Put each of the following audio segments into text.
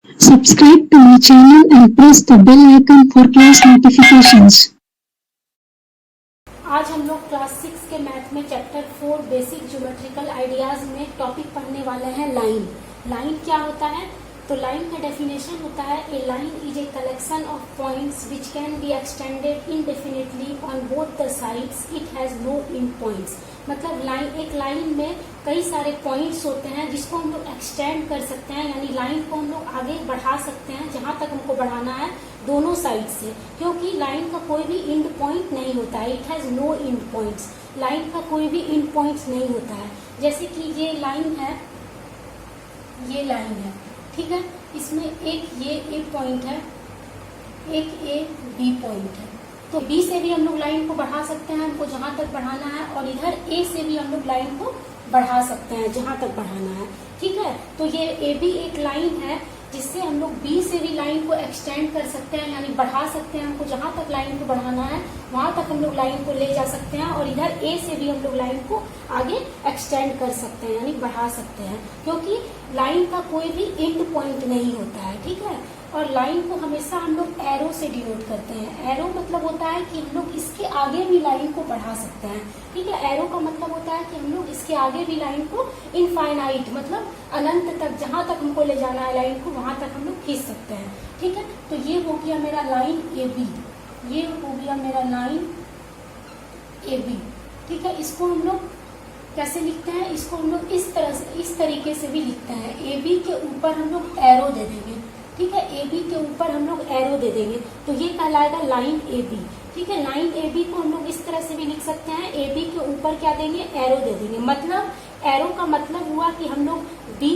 Subscribe to my channel and press the bell icon for class notifications. आज हम लोग class 6 के math में चैप्टर 4 बेसिक ज्योमेट्रिकल आइडियाज में टॉपिक पढ़ने वाले हैं लाइन। लाइन क्या होता है? तो लाइन का डेफिनेशन होता है a line is a collection of points which can be extended indefinitely on both the sides, it has no end points. मतलब एक लाइन में कई सारे पॉइंट्स होते हैं जिसको हम लोग एक्सटेंड कर सकते हैं, यानी लाइन को हम लोग आगे बढ़ा सकते हैं जहां तक हमको बढ़ाना है दोनों साइड से, क्योंकि लाइन का कोई भी एंड पॉइंट नहीं होता है। It has no end points. Line का कोई भी एंड पॉइंट्स नहीं होता है। जैसे कि ये लाइन है, ये लाइन है, ठीक है। इसमें एक ये ए पॉइंट है, एक ए बी पॉइंट है। तो बी से भी हम लोग लाइन को बढ़ा सकते हैं हमको जहां तक बढ़ाना है, और इधर ए से भी हम लोग लाइन को बढ़ा सकते हैं जहां तक बढ़ाना है, ठीक है। तो ये ए बी एक लाइन है जिससे हम लोग बी से भी लाइन को एक्सटेंड कर सकते हैं, यानी बढ़ा सकते हैं। हमको जहां तक लाइन को बढ़ाना है वहां तक हम लोग लाइन को ले जा सकते हैं, और इधर ए से भी हम लोग लाइन को आगे एक्सटेंड कर सकते हैं, यानी बढ़ा सकते हैं, क्योंकि लाइन का कोई भी एंड पॉइंट नहीं होता है, ठीक है। और लाइन को हमेशा हम लोग एरो से डिनोट करते हैं। एरो मतलब होता है कि हम लोग इसके आगे भी लाइन को बढ़ा सकते हैं, ठीक है। एरो का मतलब होता है कि हम लोग इसके आगे भी लाइन को इनफाइनाइट मतलब अनंत तक, जहां तक हमको ले जाना है लाइन को वहां तक हम लोग खींच सकते हैं, ठीक है। तो ये हो गया मेरा लाइन ए बी, ये हो गया मेरा लाइन ए बी, ठीक है। इसको हम लोग कैसे लिखते हैं? इसको हम लोग इस तरह से, इस तरीके से भी लिखते हैं। ए बी के ऊपर हम लोग एरो दे देंगे, ठीक है। ए बी के ऊपर हम लोग एरो दे देंगे, तो ये कहलाएगा लाइन ए बी, ठीक है। लाइन ए बी को हम लोग इस तरह से भी लिख सकते हैं। ए बी के ऊपर क्या देंगे? एरो दे देंगे। मतलब एरो का मतलब हुआ कि हम लोग बी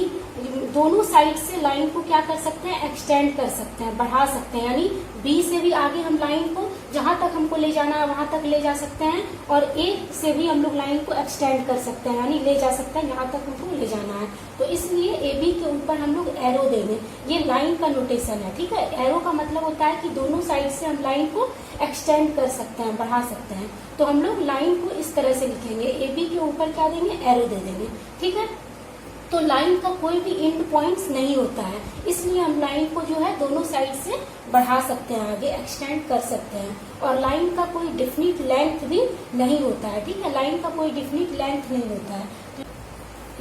दोनों साइड से लाइन को क्या कर सकते हैं? एक्सटेंड कर सकते हैं, बढ़ा सकते हैं, यानी बी से भी आगे हम लाइन को जहां तक हमको ले जाना है वहां तक ले जा सकते हैं, और ए से भी हम लोग लाइन को एक्सटेंड कर सकते हैं, यानी ले जा सकते हैं जहां तक हमको ले जाना है। तो इसलिए ए बी के ऊपर हम लोग एरो देंगे। ये लाइन का नोटेशन है, ठीक है। एरो का मतलब होता है कि दोनों साइड से हम लाइन को एक्सटेंड कर सकते हैं, बढ़ा सकते हैं। तो हम लोग लाइन को इस तरह से लिखेंगे, ए बी के ऊपर क्या देंगे? एरो दे देंगे, ठीक है। तो लाइन का कोई भी एंड पॉइंट्स नहीं होता है, इसलिए हम लाइन को जो है दोनों साइड से बढ़ा सकते हैं, आगे एक्सटेंड कर सकते हैं। और लाइन का कोई डिफिनिट लेंथ भी नहीं होता है, ठीक है। लाइन का कोई डिफिनिट लेंथ नहीं होता है।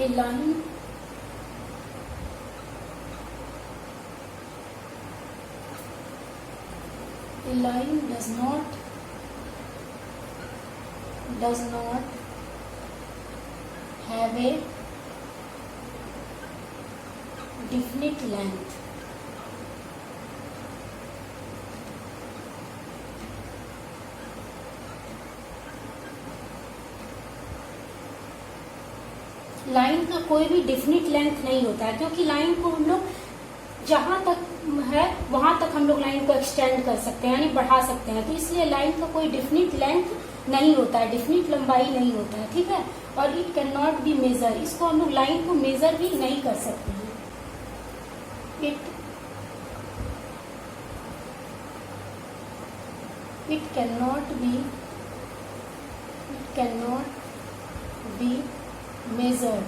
ये line line does not have a definite length. Line का कोई भी डिफिनिट लेंथ नहीं होता है, क्योंकि लाइन को हम लोग जहां तक है वहां तक हम लोग लाइन को एक्सटेंड कर सकते हैं, यानी बढ़ा सकते हैं। तो इसलिए लाइन का कोई डिफिनिट लेंथ नहीं होता है, डिफिनिट लंबाई नहीं होता है, ठीक है। और it can not be measure, इसको हम लोग लाइन को मेजर भी नहीं कर सकते हैं। It can not be measured,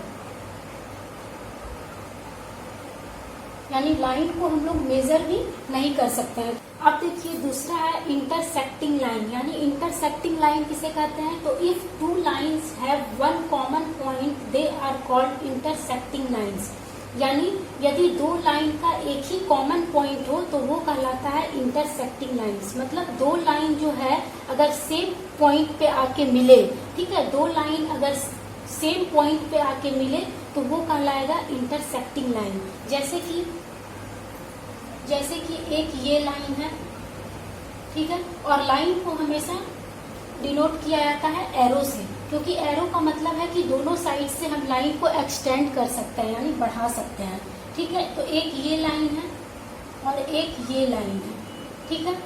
यानी लाइन को हम लोग मेजर भी नहीं कर सकते हैं। अब देखिए दूसरा है इंटरसेक्टिंग लाइन, यानी इंटरसेक्टिंग लाइन किसे कहते हैं? तो if two lines have one common point they are called intersecting lines, यानी यदि दो लाइन का एक ही कॉमन पॉइंट हो तो वो कहलाता है इंटरसेक्टिंग लाइंस। मतलब दो लाइन जो है अगर सेम पॉइंट पे आके मिले, ठीक है, दो लाइन अगर सेम पॉइंट पे आके मिले तो वो कहलाएगा इंटरसेक्टिंग लाइन। जैसे कि एक ये लाइन है, ठीक है, और लाइन को हमेशा डिनोट किया जाता है एरो से, क्योंकि एरो का मतलब है कि दोनों साइड से हम लाइन को एक्सटेंड कर सकते हैं, यानी बढ़ा सकते हैं, ठीक है। तो एक ये लाइन है और एक ये लाइन है, ठीक है।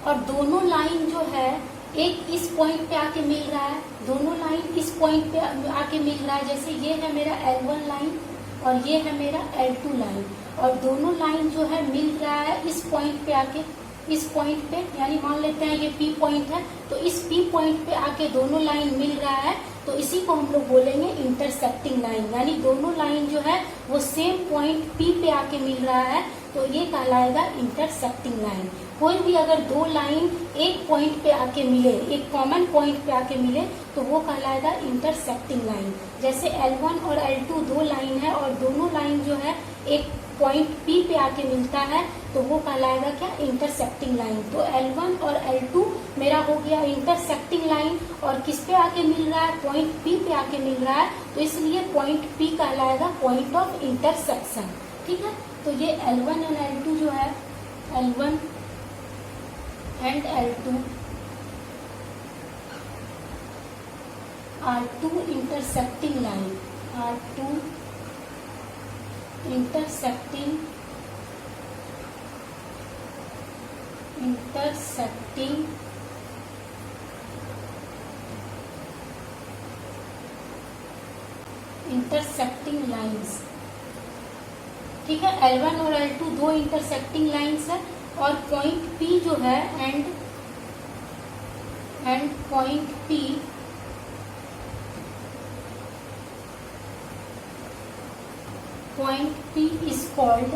और दोनों लाइन जो है एक इस पॉइंट पे आके मिल रहा है, दोनों लाइन इस पॉइंट पे आके मिल रहा है। जैसे ये है मेरा L1 लाइन और ये है मेरा L2 लाइन, और दोनों लाइन जो है मिल रहा है इस पॉइंट पे आके, इस पॉइंट पे, यानी मान लेते हैं ये P पॉइंट है, तो इस P पॉइंट पे आके दोनों लाइन मिल रहा है तो इसी को हम लोग बोलेंगे इंटरसेक्टिंग लाइन, यानी दोनों लाइन जो है वो सेम पॉइंट P पे आके मिल रहा है, तो ये कहलाएगा इंटरसेक्टिंग लाइन। कोई भी अगर दो लाइन एक पॉइंट पे आके मिले, एक कॉमन पॉइंट पे आके मिले, तो वो कहलाएगा इंटरसेक्टिंग लाइन। जैसे L1 और L2 दो लाइन है और दोनों लाइन जो है एक पॉइंट P पे आके मिलता है, तो वो कहलाएगा क्या, इंटरसेक्टिंग लाइन। तो L1 और L2 मेरा हो गया इंटरसेक्टिंग लाइन, और किस पे आके मिल रहा है, पॉइंट P पे आके मिल रहा है, तो इसलिए पॉइंट P कहलाएगा पॉइंट ऑफ इंटरसेक्शन। ठीक है, तो ये L1 एंड L2 जो है, L1 and L2 are two intersecting line, are two intersecting lines. ठीक है, L1 और L2 दो इंटरसेक्टिंग लाइंस है, और पॉइंट P जो है and point P is called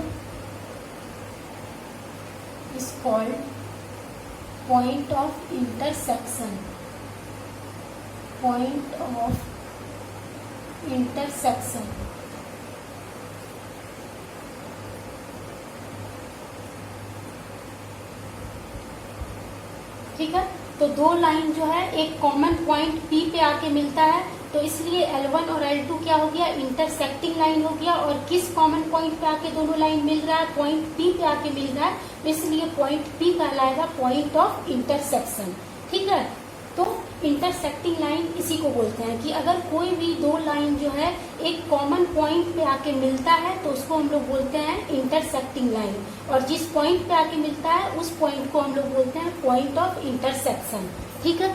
point of intersection, point of intersection। ठीक है, तो दो लाइन जो है एक कॉमन पॉइंट P पे आके मिलता है, तो इसलिए L1 और L2 क्या हो गया, इंटरसेक्टिंग लाइन हो गया। और किस कॉमन पॉइंट पे आके दोनों लाइन मिल रहा है, पॉइंट P पे आके मिल रहा है, तो इसलिए पॉइंट P कहलाएगा पॉइंट ऑफ इंटरसेक्शन। ठीक है, तो इंटरसेक्टिंग लाइन इसी को बोलते हैं कि अगर कोई भी दो लाइन जो है एक कॉमन पॉइंट पे आके मिलता है, तो उसको हम लोग बोलते हैं इंटरसेक्टिंग लाइन, और जिस पॉइंट पे आके मिलता है उस पॉइंट को हम लोग बोलते हैं पॉइंट ऑफ इंटरसेक्शन। ठीक है।